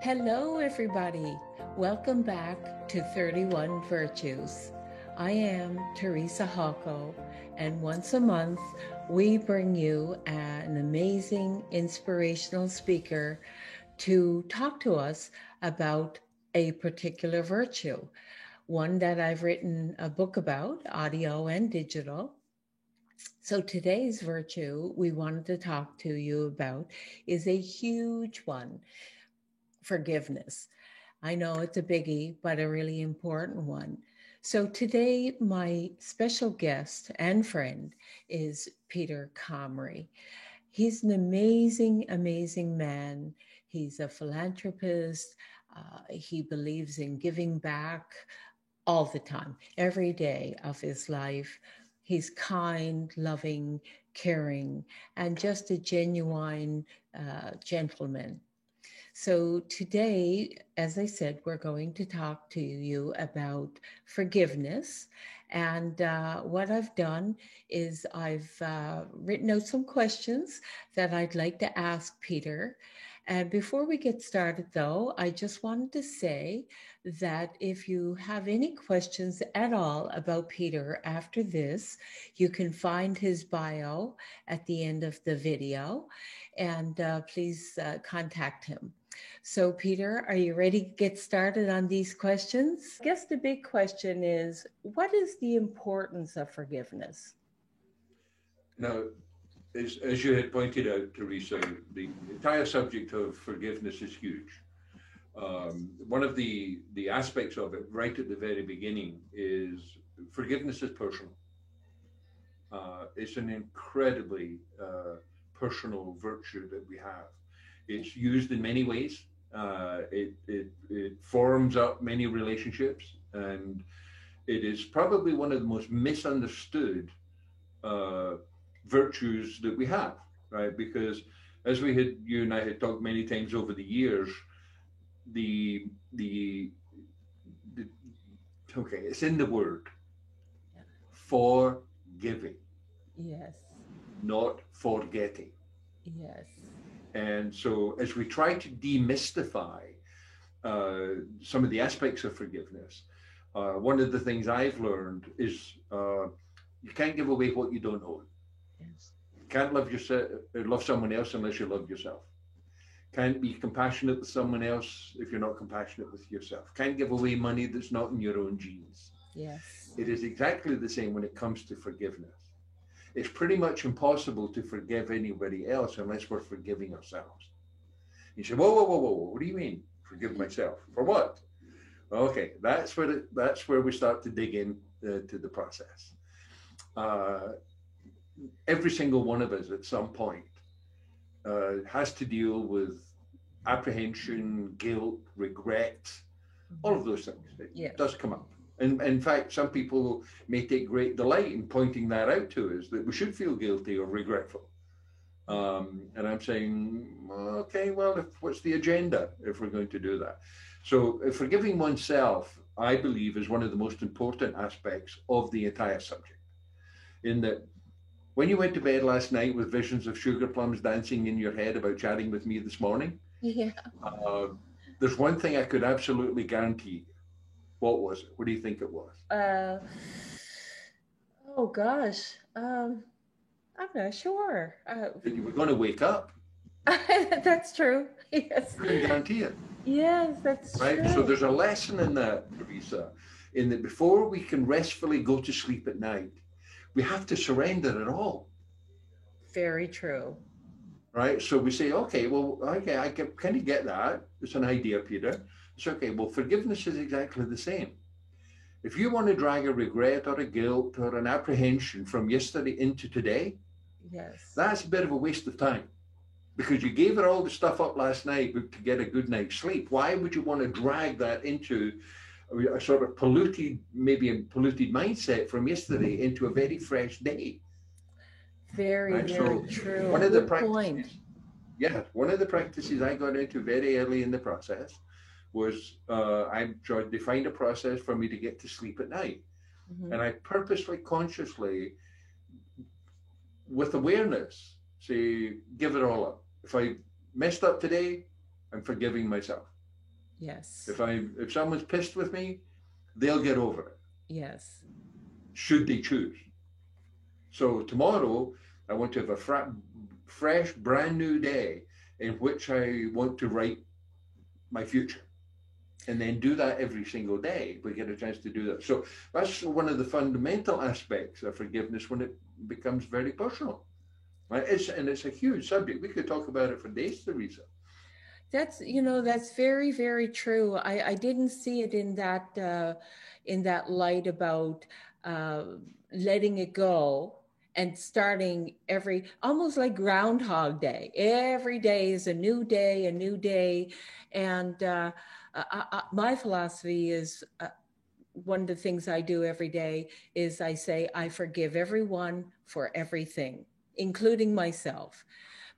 Hello, everybody. Welcome back to 31 Virtues. I am Teresa Hawko, and once a month, we bring you an amazing, inspirational speaker to talk to us about a particular virtue, one that I've written a book about, audio and digital. So today's virtue we wanted to talk to you about is a huge one: forgiveness. I know it's a biggie, but a really important one. So today, my special guest and friend is Peter Comrie. He's an amazing, amazing man. He's a philanthropist. He believes in giving back all the time, every day of his life. He's kind, loving, caring, and just a genuine gentleman. So, today, as I said, we're going to talk to you about forgiveness. And what I've done is I've written out some questions that I'd like to ask Peter. And before we get started, though, I just wanted to say that if you have any questions at all about Peter after this, you can find his bio at the end of the video. And please contact him. So, Peter, are you ready to get started on these questions? I guess the big question is, what is the importance of forgiveness? Now, as you had pointed out, Teresa, the entire subject of forgiveness is huge. One of the aspects of it, right at the very beginning, is forgiveness is personal. It's an incredibly personal virtue that we have. It's used in many ways. It forms up many relationships, and it is probably one of the most misunderstood uh, virtues that we have, right? Because as you and I had talked many times over the years, the the, the okay, it's in the word forgiving, Yes, not forgetting. yes, And so, as we try to demystify some of the aspects of forgiveness, one of the things I've learned is you can't give away what you don't own. yes, You can't love someone else unless you love yourself. Can't be compassionate with someone else if you're not compassionate with yourself. Can't give away money that's not in your own genes. yes, It is exactly the same when it comes to forgiveness. It's pretty much impossible to forgive anybody else unless we're forgiving ourselves. You say, whoa, whoa, whoa, whoa, what do you mean? Forgive myself for what? Okay, that's where we start to dig in to the process. Uh, every single one of us at some point has to deal with apprehension, guilt, regret, all mhm, of those things. It yes, does come up. And in fact, some people may take great delight in pointing that out to us that we should feel guilty or regretful. And I'm saying, okay, well, what's the agenda if we're going to do that? So, forgiving oneself, I believe, is one of the most important aspects of the entire subject. In that, when you went to bed last night with visions of sugar plums dancing in your head about chatting with me this morning, yeah. uh, there's one thing I could absolutely guarantee. What was it? What do you think it was? Uh, oh gosh, I'm not sure. That you were going to wake up. That's true. Yes, Couldn't guarantee it, yes, that's right? So true. there's a lesson in that, Teresa, in that before we can restfully go to sleep at night, we have to surrender it all, Very true. right? So we say, okay, well, okay, I can kind of get that. It's an idea, Peter. It's okay. Well, forgiveness is exactly the same. If you want to drag a regret or a guilt or an apprehension from yesterday into today, Yes, that's a bit of a waste of time because you gave it all the stuff up last night to get a good night's sleep. Why would you want to drag that into a sort of polluted, maybe a polluted mindset from yesterday into a very fresh day? very, Right. very So true. one of the Good point. practices, yeah, one of the practices I got into very early in the process was I tried to find a process for me to get to sleep at night. Mhm. And I purposely, consciously, with awareness, say, give it all up. If I messed up today, I'm forgiving myself. Yes. If someone's pissed with me, they'll get over it, Yes. should they choose. So tomorrow, I want to have a fresh, brand new day in which I want to write my future. And then do that every single day. We get a chance to do that. So that's one of the fundamental aspects of forgiveness when it becomes very personal. Right? It's a huge subject. We could talk about it for days, Teresa. That's, that's very, very true. I didn't see it in that light about uh, letting it go and starting almost like Groundhog Day. Every day is a new day, a new day. And my philosophy is one of the things I do every day is I say, I forgive everyone for everything, including myself,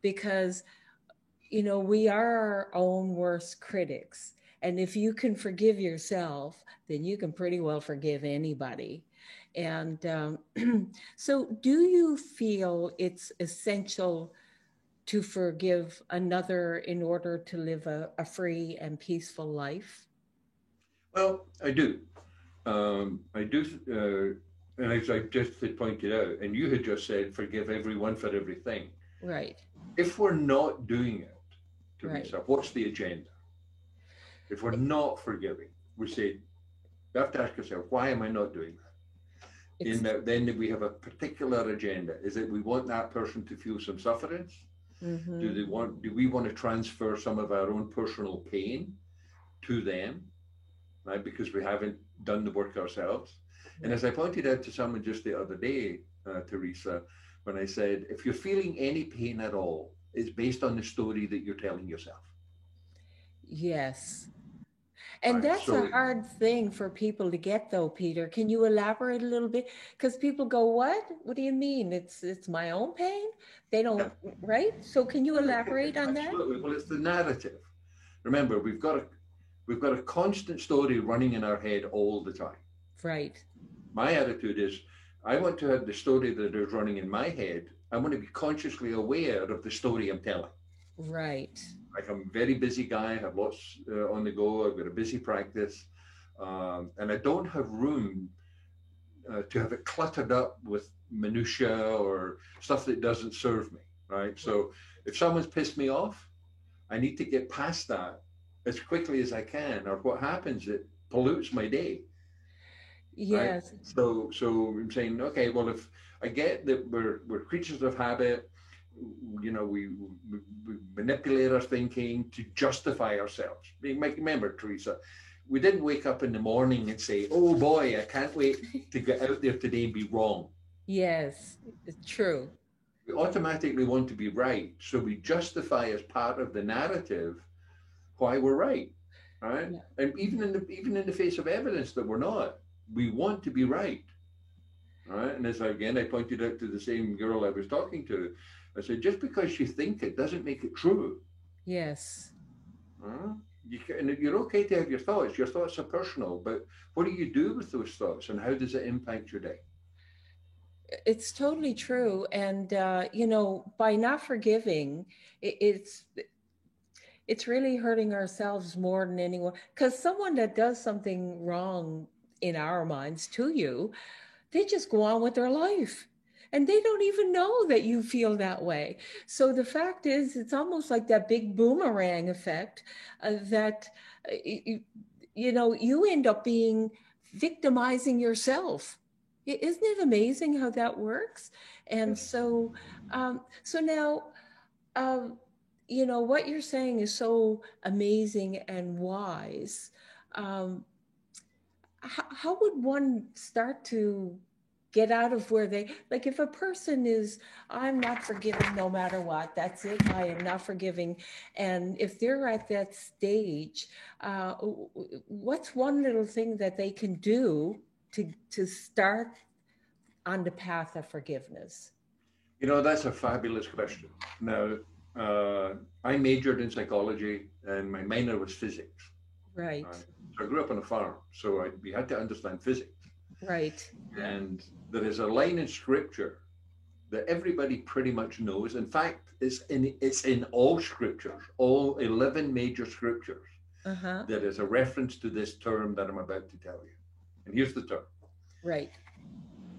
because we are our own worst critics. And if you can forgive yourself, then you can pretty well forgive anybody. And so, do you feel it's essential to forgive another in order to live a free and peaceful life? Well, I do. I do. And as I just had pointed out, and you had just said, forgive everyone for everything. Right, If we're not doing it, right. Teresa, what's the agenda? If we're not forgiving, we say, you have to ask yourself, why am I not doing that? It's, Then we have a particular agenda. Is it we want that person to feel some sufferance? mm-hmm. Do we want to transfer some of our own personal pain to them, right? Because we haven't done the work ourselves. And as I pointed out to someone just the other day, Teresa, when I said, if you're feeling any pain at all, it's based on the story that you're telling yourself. Yes. And Right. that's a So hard thing for people to get though, Peter. Can you elaborate a little bit? Because people go, "What? What do you mean? It's my own pain?" They yeah, don't, right? So can you elaborate on that? absolutely. Well, it's the narrative. Remember, we've got a constant story running in our head all the time. Right. My attitude is I want to have the story that is running in my head. I want to be consciously aware of the story I'm telling. Right. Like I'm a very busy guy, I have lots on the go, I've got a busy practice, and I don't have room to have it cluttered up with minutia or stuff that doesn't serve me, right? So if someone's pissed me off, I need to get past that as quickly as I can, or what happens, it pollutes my day, right? Yes. So I'm saying, okay, well, if I get that we're creatures of habit, we manipulate our thinking to justify ourselves. Remember, Teresa, we didn't wake up in the morning and say, oh boy, I can't wait to get out there today and be wrong. Yes. It's true. We automatically want to be right. So we justify as part of the narrative why we're right. Right. Yeah. And even in the face of evidence that we're not, we want to be right. Right. And as again I pointed out to the same girl I was talking to, I said, just because you think it doesn't make it true. Yes. And you're okay to have your thoughts. Your thoughts are personal, but what do you do with those thoughts, and how does it impact your day? It's totally true. And by not forgiving, it's really hurting ourselves more than anyone. Because someone that does something wrong in our minds to you, they just go on with their life and they don't even know that you feel that way. So the fact is, it's almost like that big boomerang effect that you end up being victimizing yourself. Isn't it amazing how that works? And Yes. so now, um, what you're saying is so amazing and wise. Um, how would one start to get out of where they, like, if a person is, I'm not forgiving no matter what, that's it, I am not forgiving, and if they're at that stage, uh, what's one little thing that they can do to start on the path of forgiveness? That's a fabulous question. Now, I majored in psychology, and my minor was physics. Right. Right? So I grew up on a farm, so we had to understand physics. Right. And there is a line in scripture that everybody pretty much knows. In fact, it's in all scriptures, all 11 major scriptures. Uh-huh. that is a reference to this term that I'm about to tell you. And here's the term. Right.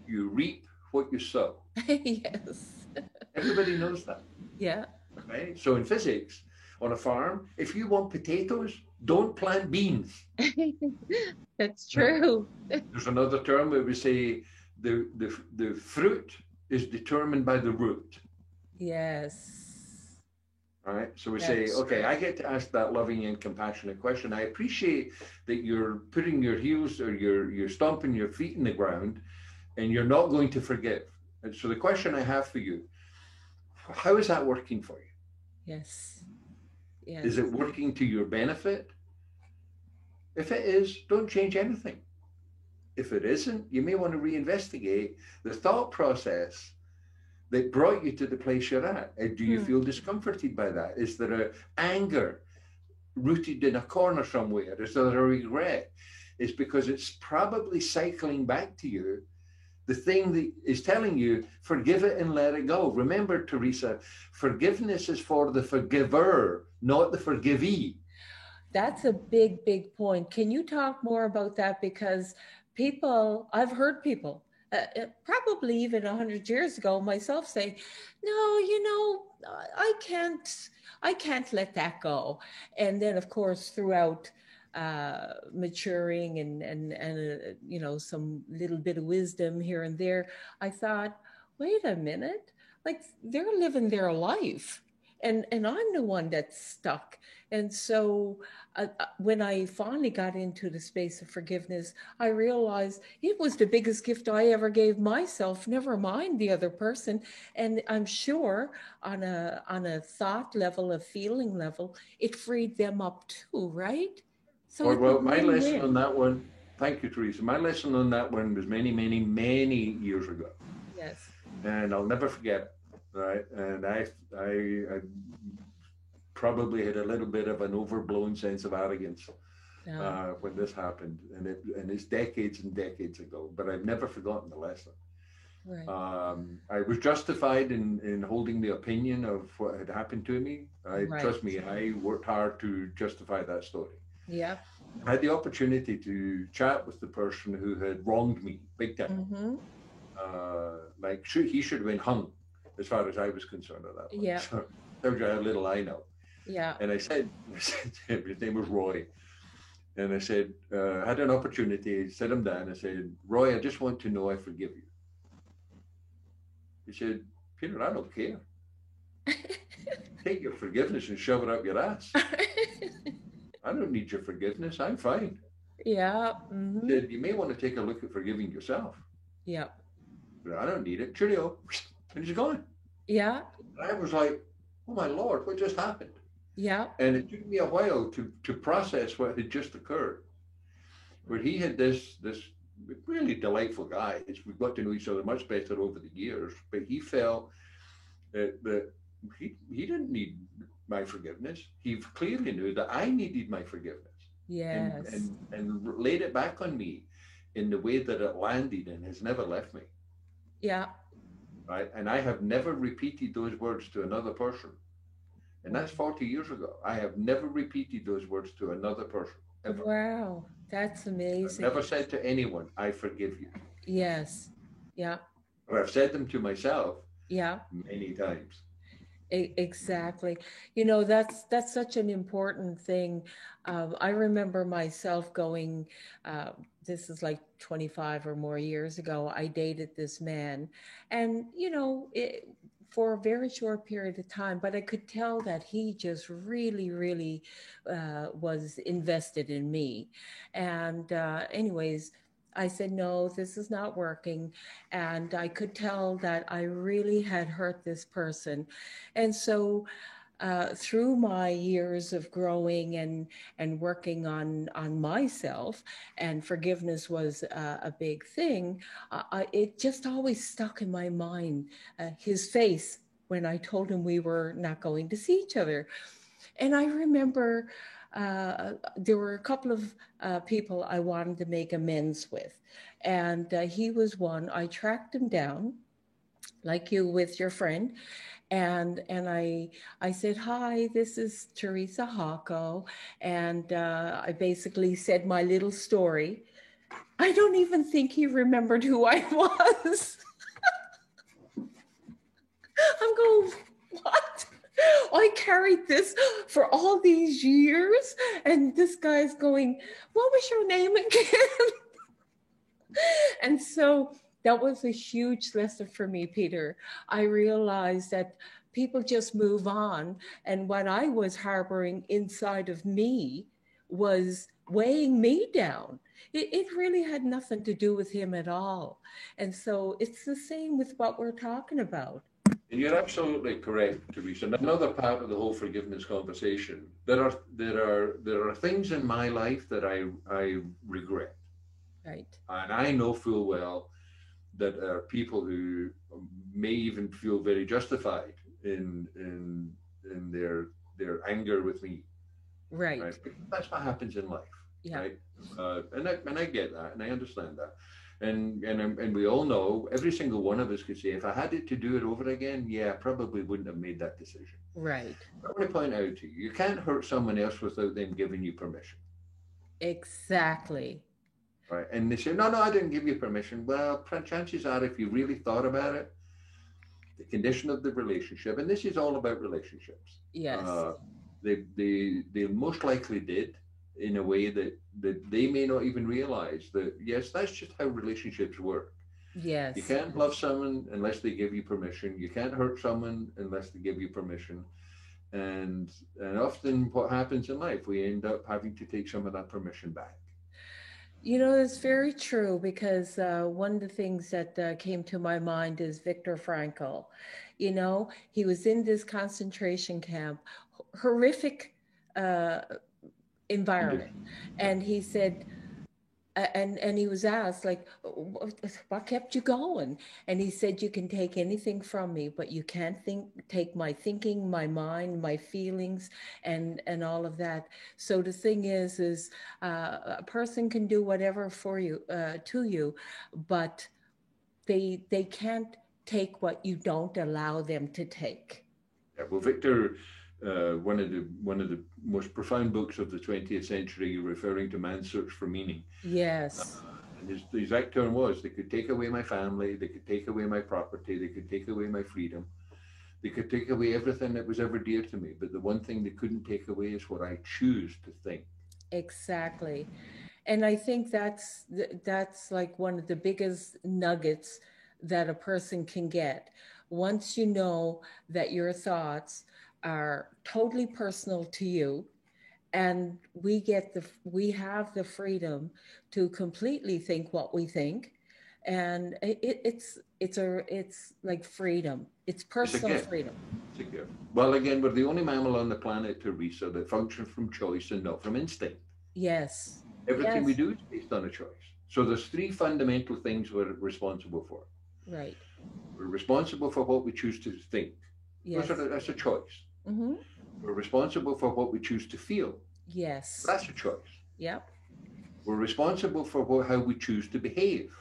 You reap what you sow. Yes. Everybody knows that. Yeah. Okay? So in physics, on a farm, if you want potatoes, don't plant beans. That's Right? true. There's another term where we say the fruit is determined by the root. Yes. All right. So we say, That's okay, true. I get to ask that loving and compassionate question. I appreciate that you're putting your heels or you're stomping your feet in the ground and you're not going to forgive. And so the question I have for you, how is that working for you? Yes. Is Yes. it working to your benefit? If it is, don't change anything. If it isn't, you may want to reinvestigate the thought process that brought you to the place you're at. Do you Hmm. feel discomforted by that? Is there a anger rooted in a corner somewhere? Is there a regret? It's because it's probably cycling back to you. The thing that is telling you, forgive it and let it go. Remember, Teresa, forgiveness is for the forgiver, not the forgivee. That's a big, big point. Can you talk more about that? Because people, I've heard people, probably even 100 years ago, myself say, "No, I can't let that go." And then, of course, throughout maturing and some little bit of wisdom here and there, I thought, wait a minute, like they're living their life, and I'm the one that's stuck. And so when I finally got into the space of forgiveness, I realized it was the biggest gift I ever gave myself, never mind the other person. And I'm sure on a thought level, a feeling level, it freed them up too, right? So Or, it's a well, my lesson win-win. on that one, thank you, Teresa. My lesson on that one was many, many, many years ago. Yes. And I'll never forget it. Right. And I probably had a little bit of an overblown sense of arrogance Yeah. when this happened, and it's decades and decades ago. But I've never forgotten the lesson. Right. I was justified in holding the opinion of what had happened to me. I Right. trust me, I worked hard to justify that story. Yeah. I had the opportunity to chat with the person who had wronged me big time. Mm-hmm. Like he should have been hung, as far as I was concerned at that point. Yeah. So tells you how little I know. Yeah. And I said his name was Roy. And I said, I had an opportunity, sit him down. I said, Roy, I just want to know I forgive you. He said, Peter, I don't care. Take your forgiveness and shove it up your ass. I don't need your forgiveness. I'm fine. Yeah. He Mm-hmm. said, you may want to take a look at forgiving yourself. Yeah. But I don't need it. Cheerio. And he's gone. Yeah. And I was like, oh my Lord, what just happened? Yeah. And it took me a while to process what had just occurred. Where he had this really delightful guy. We've got to know each other much better over the years, but he felt that he didn't need my forgiveness. He clearly knew that I needed my forgiveness, and Yes. laid it back on me in the way that it landed and has never left me. Yeah. Right, and I have never repeated those words to another person, and Wow. that's 40 years ago. I have never repeated those words to another person ever. Wow. That's I've amazing. never said to anyone, "I forgive you," Yes. Yeah. but I've said them to myself Yeah. many times. Exactly. That's such an important thing. I remember myself going, uh, this is like 25 or more years ago. I dated this man, and for a very short period of time, but I could tell that he just really, really was invested in me. And, anyways, I said, no, this is not working. And I could tell that I really had hurt this person. And so, through my years of growing and working on myself, and forgiveness was a big thing. It just always stuck in my mind. His face when I told him we were not going to see each other, and I remember there were a couple of people I wanted to make amends with, and he was one. I tracked him down, like you with your friend, And I said, hi, this is Teresa Hawko. And I basically said my little story. I don't even think he remembered who I was. I'm going, what? I carried this for all these years. And this guy's going, what was your name again? And so that was a huge lesson for me, Peter. I realized that people just move on. And what I was harboring inside of me was weighing me down. It really had nothing to do with him at all. And so it's the same with what we're talking about. And you're absolutely correct, Teresa. And another part of the whole forgiveness conversation, there are things in my life that I regret. Right. And I know full well that there are people who may even feel very justified in their anger with me. Right. Right? That's what happens in life, Yeah. right? And I get that, and I understand that, and we all know, every single one of us could say, if I had it to do it over again, yeah, I probably wouldn't have made that decision. Right. I want to point out to you, you can't hurt someone else without them giving you permission. Exactly. Right. And they say, no, no, I didn't give you permission. Well, chances are, if you really thought about it, the condition of the relationship, and this is all about relationships, Yes. they most likely did, in a way that they may not even realize that, yes, that's just how relationships work. You Yes. can't love someone unless they give you permission. You can't hurt someone unless they give you permission. And often what happens in life, we end up having to take some of that permission back. You know, it's very true because one of the things that came to my mind is Viktor Frankl. You know, he was in this concentration camp, horrific uh, environment. Condition. Yeah. And he said, and he was asked like, what kept you going? And he said, you can take anything from me, but you can't take my thinking, my mind, my feelings, and all of that. So the thing is a person can do whatever for you, to you, but they can't take what you don't allow them to take. Yeah, well, Victor, one of the most profound books of the 20th century, referring to man's search for meaning. Yes. And his exact term was, they could take away my family, they could take away my property, they could take away my freedom, they could take away everything that was ever dear to me. But the one thing they couldn't take away is what I choose to think. Exactly. And I think that's like one of the biggest nuggets that a person can get. Once you know that your thoughts are totally personal to you, and we have the freedom to completely think what we think, and it's like freedom. It's It's a personal gift. freedom. It's a gift. Well, again, we're the only mammal on the planet, Teresa, that functions from choice and not from instinct. Yes. Everything we Yes. do is based on a choice. So there's three fundamental things we're responsible for. Right. We're responsible for what we choose to think. Yes. That's a choice. Mm-hmm. We're responsible for what we choose to feel. Yes. That's a choice. Yep. We're responsible for how we choose to behave.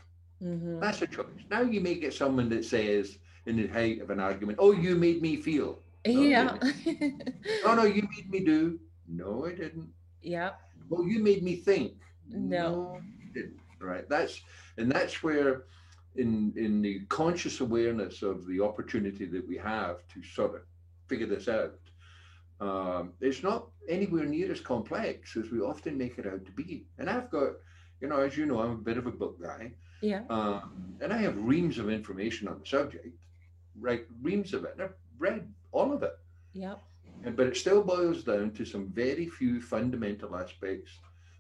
Mm-hmm. That's a choice. Now you may get someone that says, in the height of an argument, "Oh, you made me feel." No, I Yeah. didn't. No, no, you made me do. No, I didn't. Yep. Well, you made me think. No. No, you didn't. Right. That's where, in the conscious awareness of the opportunity that we have to sort of figure this out, it's not anywhere near as complex as we often make it out to be. And I've got, as you know, I'm a bit of a book guy, Yeah. and I have reams of information on the subject, right? Reams of it. And I've read all of it. Yep. But it still boils down to some very few fundamental aspects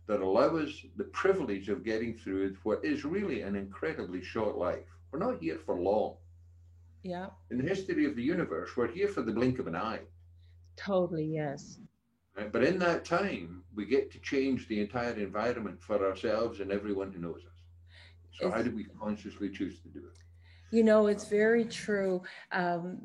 that allow us the privilege of getting through what is really an incredibly short life. We're not here for long. Yep. In the history of the universe, we're here for the blink of an eye. Totally. Yes. Right? But in that time, we get to change the entire environment for ourselves and everyone who knows us. So how It's do we consciously choose to do it? it's very true. Um,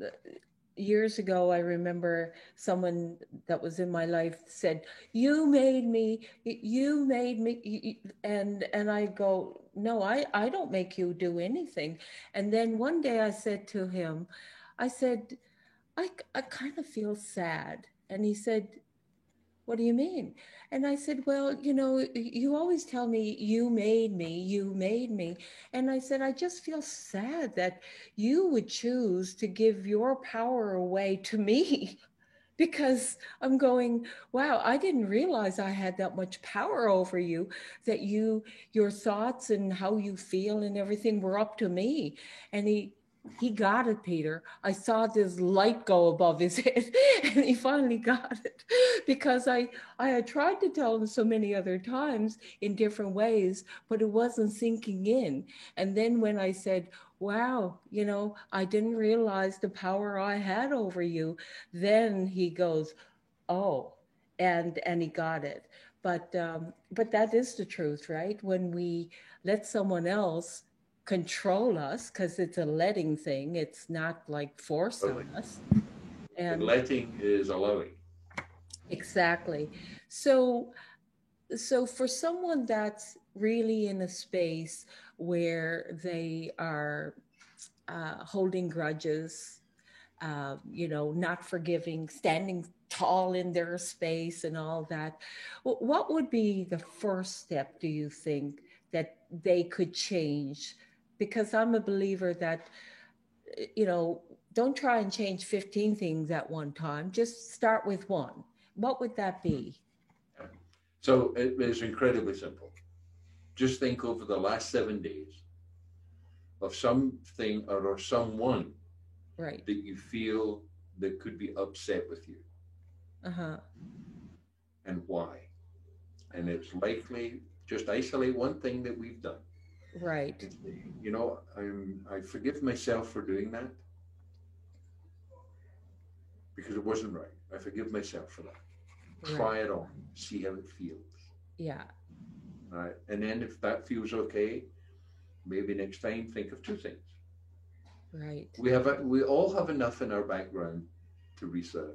Years ago, I remember someone that was in my life said, "You made me. You made me." And I go, "No, I don't make you do anything." And then one day I said to him, I said, I kind of feel sad. And he said, what do you mean? And I said, well, you always tell me you made me, you made me. And I said, I just feel sad that you would choose to give your power away to me. Because I'm going, wow, I didn't realize I had that much power over you, that your thoughts and how you feel and everything were up to me. And he got it, Peter. I saw this light go above his head, and he finally got it. Because I had tried to tell him so many other times in different ways, but it wasn't sinking in. And then when I said, wow, I didn't realize the power I had over you, then he goes, oh, and he got it. But that is the truth, right? When we let someone else control us, because it's a letting thing, it's not like forced on Totally. us. And And letting is allowing. exactly. So so for someone that's really in a space where they are holding grudges, not forgiving, standing tall in their space and all that. What would be the first step, do you think, that they could change? Because I'm a believer that, you know, don't try and change 15 things at one time, just start with one. What would that be? Yeah. So it is incredibly simple. Just think over the last 7 days of something or someone Right. that you feel that could be upset with you Uh huh. and why. And it's likely just isolate one thing that we've done. Right. And say, I forgive myself for doing that because it wasn't right. I forgive myself for that. Right. Try it on, see how it feels. Yeah. Right. And then if that feels okay, maybe next time think of two things. Right. We all have enough in our background, Teresa,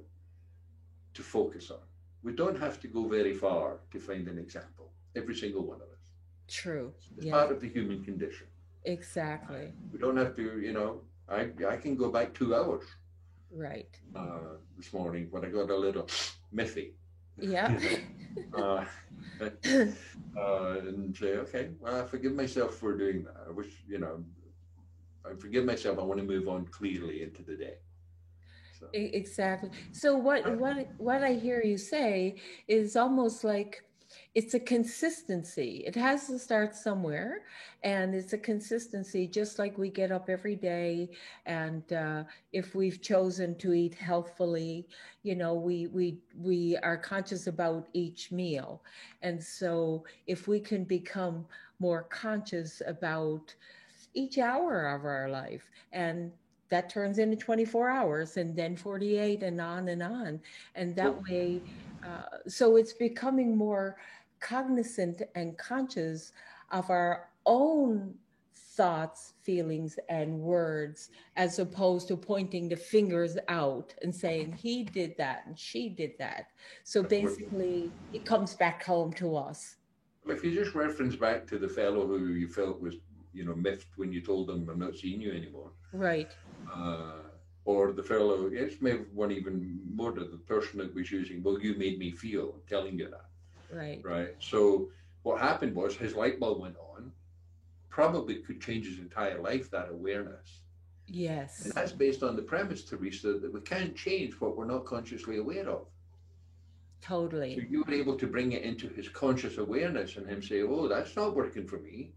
to focus on. We don't have to go very far to find an example. Every single one of us. True. It's Yes. part of the human condition. Exactly. We don't have to, I can go back 2 hours Right. this morning when I got a little miffy, Yeah. you know, uh, and say, okay, well, I forgive myself for doing that. I wish, I forgive myself. I want to move on clearly into the day. So, Exactly. So what I hear you say is almost like it's a consistency. It has to start somewhere, and it's a consistency. Just like we get up every day, and if we've chosen to eat healthfully, we are conscious about each meal, and so if we can become more conscious about each hour of our life, and that turns into 24 hours and then 48 and on and on. And that so way, so it's becoming more cognizant and conscious of our own thoughts, feelings, and words, as opposed to pointing the fingers out and saying, he did that and she did that. So absolutely. basically, it comes back home to us. Well, if you just reference back to the fellow who you felt was, miffed when you told them I'm not seeing you anymore, Right, uh, or the fellow, it's maybe one even more to the person that was using, well, you made me feel, I'm telling you that, right. right? So what happened was his light bulb went on, probably could change his entire life, that awareness. And Yes, that's based on the premise, Teresa, that we can't change what we're not consciously aware of. So totally. you were able to bring it into his conscious awareness and him say, oh, that's not working for me.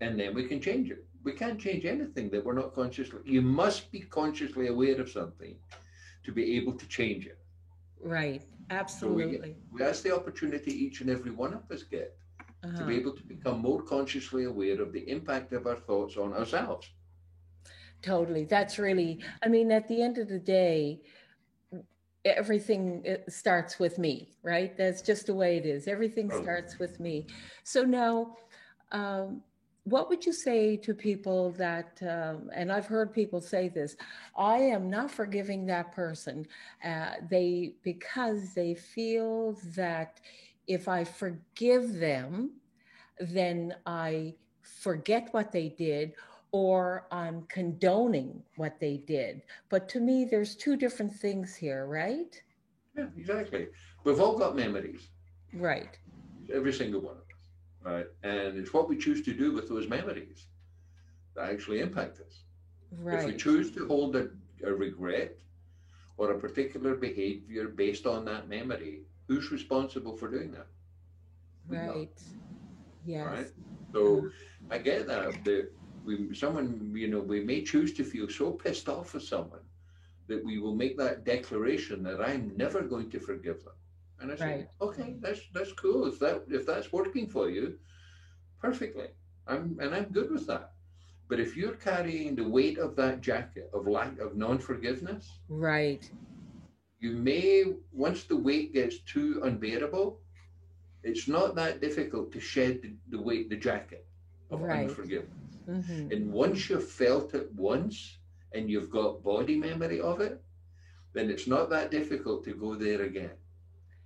And then we can change it. We can't change anything that we're not consciously. You must be consciously aware of something to be able to change it. Right. So Absolutely. that's the opportunity each and every one of us get to be Uh-huh. able to become more consciously aware of the impact of our thoughts on ourselves. Totally. That's really, I mean, at the end of the day, everything starts with me, right? That's just the way it is. Everything Oh, starts with me. So now, um, what would you say to people that, and I've heard people say this, I am not forgiving that person. Because they feel that if I forgive them, then I forget what they did, or I'm condoning what they did. But to me, there's two different things here, right? Yeah, exactly. We've all got memories, Right, every single one of us, right? And it's what we choose to do with those memories that actually impact us. If we right, choose to hold a regret or a particular behavior based on that memory, who's responsible for doing that? We're not, right. Yes. right? So I get that. Someone, we may choose to feel so pissed off with someone that we will make that declaration that I'm never going to forgive them. And I say, Right, okay, that's cool. If that's working for you, perfectly. I'm good with that. But if you're carrying the weight of that jacket of lack of non-forgiveness, right, you may, once the weight gets too unbearable, it's not that difficult to shed the weight, the jacket of right. unforgiveness. Mm-hmm. And once you've felt it once and you've got body memory of it, then it's not that difficult to go there again.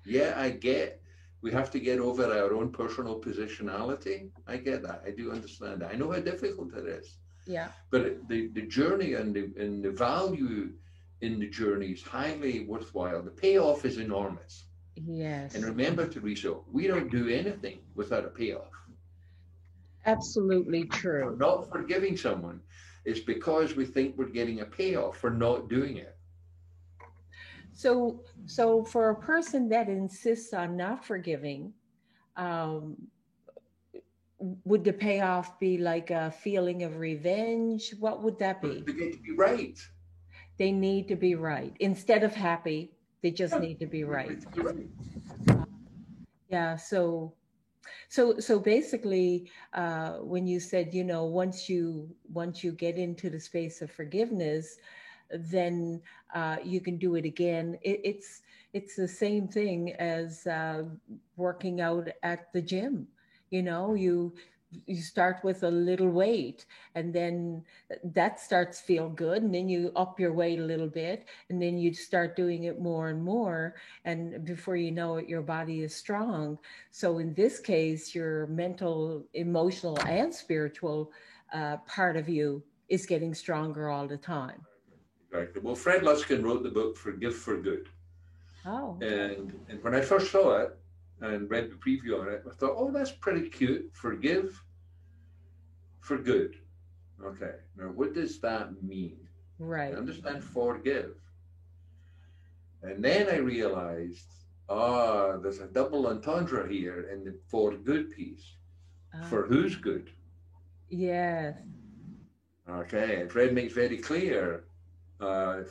Yeah, I get we have to get over our own personal positionality. I get that. I do understand that. I know how difficult it is. Yeah. But the journey and the value in the journey is highly worthwhile. The payoff is enormous. And Yes. remember, Teresa, we don't do anything without a payoff. Absolutely We're true. not forgiving someone. It's because we think we're getting a payoff for not doing it. So for a person that insists on not forgiving, um, would the payoff be like a feeling of revenge? What would that But be? they get to be right. They need to be right. Instead of happy, they just Yeah, need to be they right. get to be right. Yeah. So basically, when you said, once you get into the space of forgiveness, then you can do it again. It's the same thing as working out at the gym. You start with a little weight, and then that starts feel good, and then you up your weight a little bit, and then you start doing it more and more, and before you know it, your body is strong. So in this case, your mental, emotional, and spiritual part of you is getting stronger all the time. Exactly. Well, Fred Luskin wrote the book Forgive for Good. Oh, okay. And when I first saw it and read the preview on it, I thought, oh, that's pretty cute. Forgive for good. Okay. Now, what does that mean? I Right. understand forgive. And then I realized, there's a double entendre here in the for good piece. Ah, For whose good? yes. Okay. And Fred makes very clear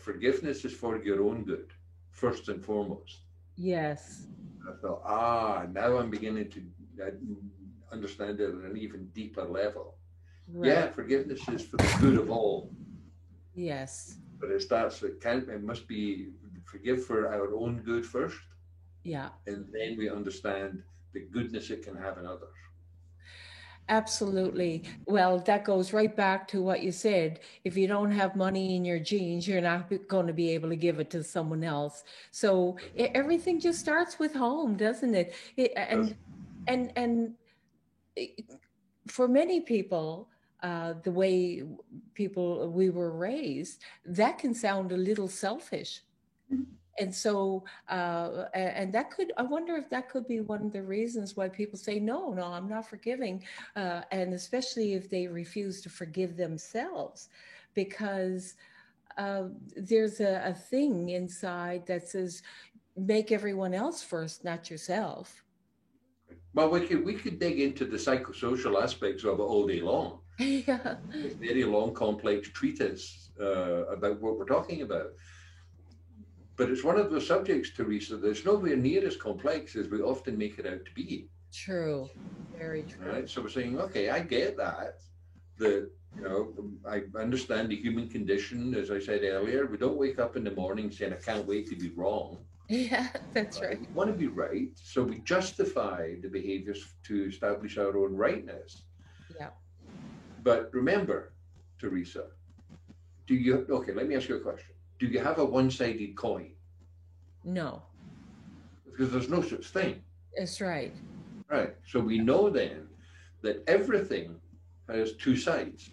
forgiveness is for your own good, first and foremost. Yes. I thought, now I'm beginning to uh, understand it at an even deeper level. Right. Yeah, forgiveness is for the good of all, Yes. but it must be forgive for our own good first, Yeah. and then we understand the goodness it can have in others. Absolutely. Well, that goes right back to what you said. If you don't have money in your jeans, you're not going to be able to give it to someone else. So everything just starts with home, doesn't it? Does And it- for many people, the way people we were raised, that can sound a little selfish. And so and that could, I wonder if that could be one of the reasons why people say no, I'm not forgiving, and especially if they refuse to forgive themselves, because there's a thing inside that says make everyone else first, not yourself. well, we could dig into the psychosocial aspects of it all day long. Yeah. It's a very long, complex treatise about what we're talking about. But it's one of those subjects, Teresa, that's nowhere near as complex as we often make it out to be. True. Very true. Right? So we're saying, okay, I get that. That I understand the human condition, as I said earlier. We don't wake up in the morning saying, I can't wait to be wrong. Yeah, that's Right? right. We want to be right. So we justify the behaviors to establish our own rightness. Yeah. But remember, Teresa, okay, let me ask you a question. Do you have a one-sided coin? No, Because there's no such thing. that's right. Right. So we know then that everything has two sides.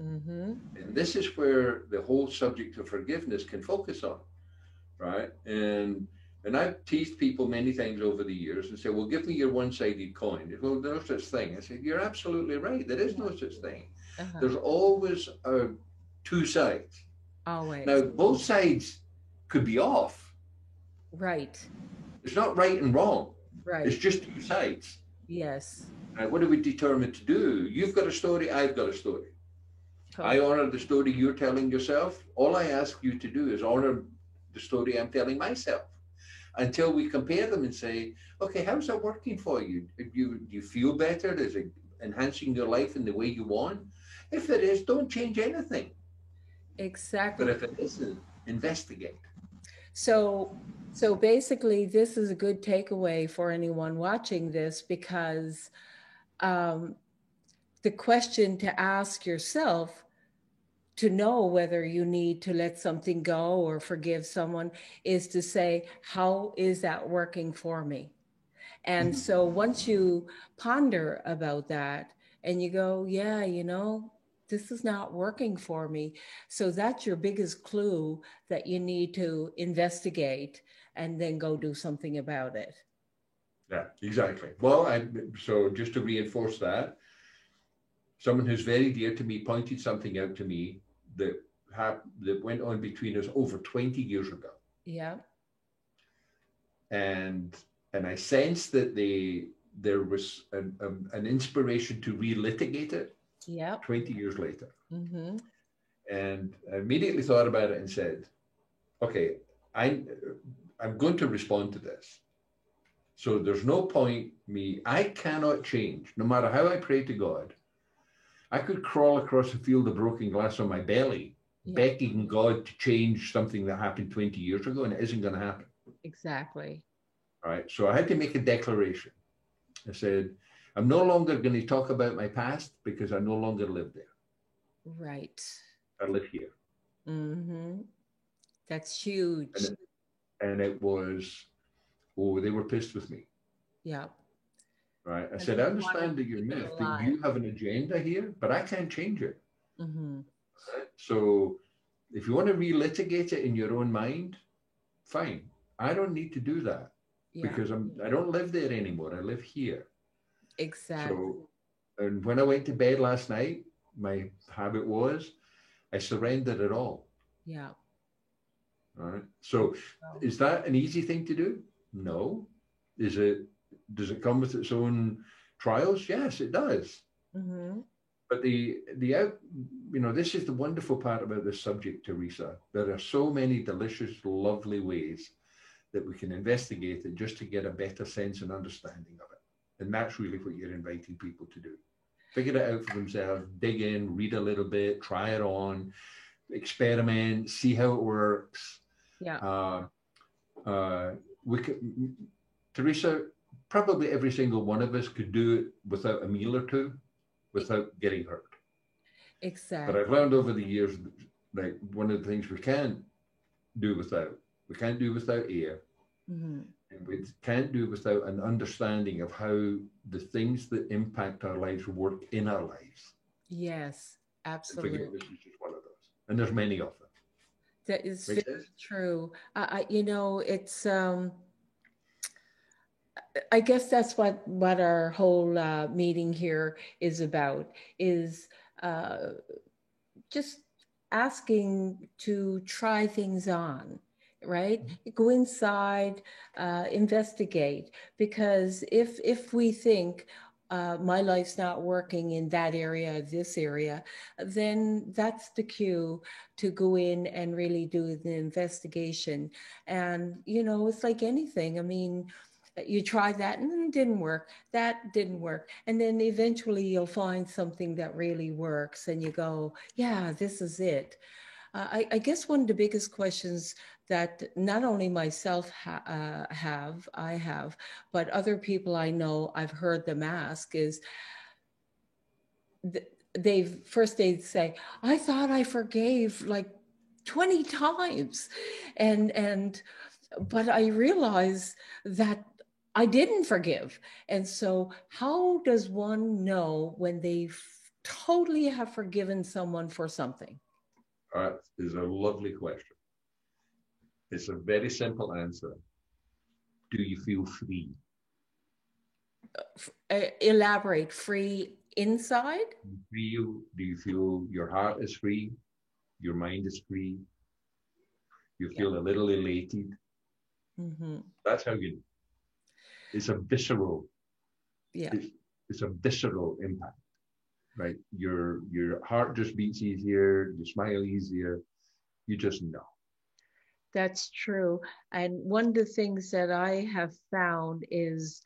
Mm-hmm. And this is where the whole subject of forgiveness can focus on, right? And I've teased people many times over the years and said, well, give me your one-sided coin. They go, no such thing. I said, you're absolutely right. There is no such thing. Uh-huh. There's always two sides. Now, Always. both sides could be off. Right. It's not right and wrong. It's Right. just two sides. Yes. Right? What are we determined to do? You've got a story. I've got a story. I Totally. honor the story you're telling yourself. All I ask you to do is honor the story I'm telling myself until we compare them and say, okay, how's that working for you? Do you feel better? Is it enhancing your life in the way you want? If it is, don't change anything. But Exactly. if it isn't, investigate. So, so basically, this is a good takeaway for anyone watching this because um, the question to ask yourself to know whether you need to let something go or forgive someone is to say, how is that working for me? And Mhm. so once you ponder about that and you go, yeah, this is not working for me. So that's your biggest clue that you need to investigate and then go do something about it. Yeah, exactly. Well, so just to reinforce that, someone who's very dear to me pointed something out to me that that went on between us over 20 years ago, Yeah. and I sensed that there was an inspiration to relitigate it Yeah. 20 years later, Mm-hmm. and I immediately thought about it and said, okay, I I'm going to respond to this. So there's no point me. I cannot change, no matter how I pray to God. I could crawl across a field of broken glass on my belly, Yeah. begging God to change something that happened 20 years ago, and it isn't going to happen. Exactly. All right. So I had to make a declaration. I said, I'm no longer going to talk about my past because I no longer live there. Right. I live here. Mm-hmm. That's huge. And it was, oh, they were pissed with me. Yeah. Right. I And said, they I wanted understand to that you're keep it miffed, that alive. you have an agenda here, but I can't change it. Mm-hmm. Right? So if you want to relitigate it in your own mind, fine. I don't need to do that Yeah. because I don't live there anymore. I live here. Exactly. So, and when I went to bed last night, my habit was I surrendered it all. Yeah. All right. So, So, is that an easy thing to do? No. Is it? Does it come with its own trials? Yes, it does. mm-hmm. But this is the wonderful part about this subject, Teresa. There are so many delicious, lovely ways that we can investigate it just to get a better sense and understanding of it. And that's really what you're inviting people to do. Figure it out for themselves, dig in, read a little bit, try it on, experiment, see how it works. Yeah. Uh, uh, we could, Teresa, probably every single one of us could do it without a meal or two, without getting hurt. But Exactly. I've learned over the years, like one of the things we can't do without air, Mm-hmm. and we can't do without an understanding of how the things that impact our lives work in our lives. Yes, And absolutely. forgiveness is just one of those. And there's many of them. That is Make very sense? true. It's I guess that's what our whole meeting here is about is uh, just asking to try things on, right? Go inside, investigate, because if we think my life's not working in that area, this area, then that's the cue to go in and really do the investigation. And it's like anything. I mean, you try that and it didn't work, that didn't work, and then eventually you'll find something that really works and you go, yeah, this is it. I guess one of the biggest questions that not only myself I have, but other people I know, I've heard them ask is, th- they'd say, I thought I forgave like 20 times, and but I realized that I didn't forgive. And so how does one know when they've totally have forgiven someone for something? That is a lovely question. It's a very simple answer. Do you feel free? Elaborate. Free inside? Do you feel your heart is free? Your mind is free? You feel a little elated? Mm-hmm. That's how you. It's a visceral. Yeah. It's a visceral impact, right? Your heart just beats easier. You smile easier. You just know. That's true. And one of the things that I have found is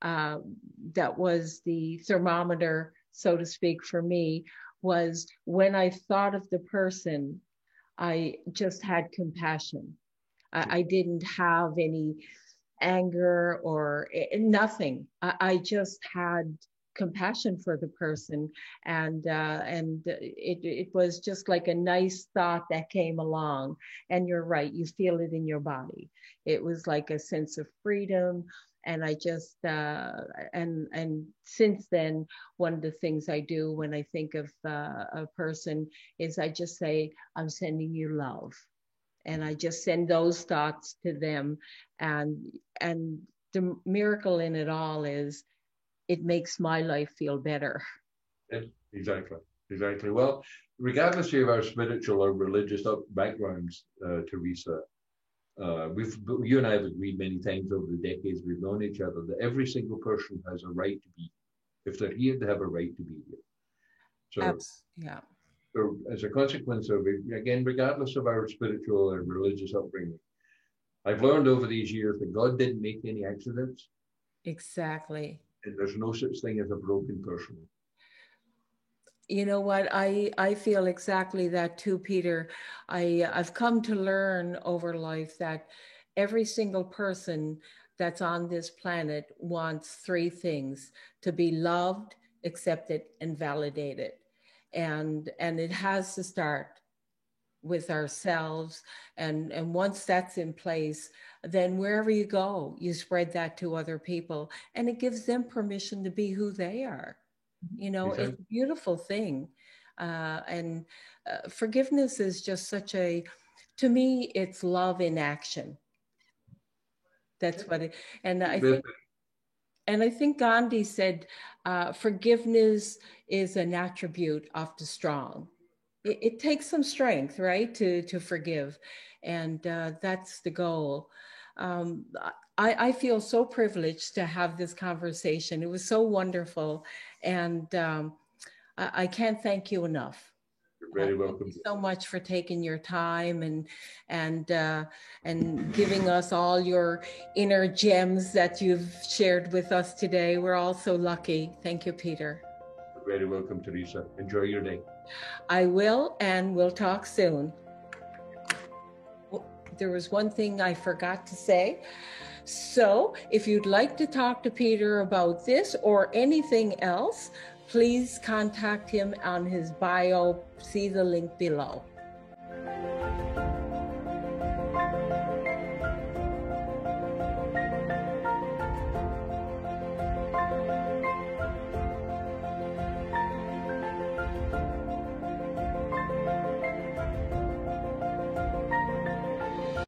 that was the thermometer, so to speak, for me, was when I thought of the person, I just had compassion. I didn't have any anger or nothing. I just had compassion for the person, and it was just like a nice thought that came along. And you're right, you feel it in your body. It was like a sense of freedom. And I just and since then, one of the things I do when I think of a person is I just say, I'm sending you love, and I just send those thoughts to them. And the miracle in it all is it makes my life feel better. Yes, exactly. Well, regardless of our spiritual or religious backgrounds, Teresa, you and I have agreed many times over the decades we've known each other that every single person has a right to be. If they're here, they have a right to be here. So, Yeah. So as a consequence of it, again, regardless of our spiritual or religious upbringing, I've learned over these years that God didn't make any accidents. Exactly. And there's no such thing as a broken person. You know what? I feel exactly that too, Peter. I've come to learn over life that every single person that's on this planet wants three things: to be loved, accepted, and validated. And it has to start with ourselves. And once that's in place, then wherever you go, you spread that to other people, and it gives them permission to be who they are. You know, Exactly. it's a beautiful thing. And forgiveness is just such a, to me, it's love in action. That's what it, and I think Gandhi said, forgiveness is an attribute of the strong. It takes some strength, right, to forgive, and that's the goal. Um, I feel so privileged to have this conversation. It was so wonderful, and I can't thank you enough. You're very Thank welcome. you so much for taking your time and and giving us all your inner gems that you've shared with us today. We're all so lucky. Thank you, Peter. You're very welcome, Teresa. Enjoy your day. I will, and we'll talk soon. There was one thing I forgot to say. So if you'd like to talk to Peter about this or anything else, please contact him on his bio. See the link below.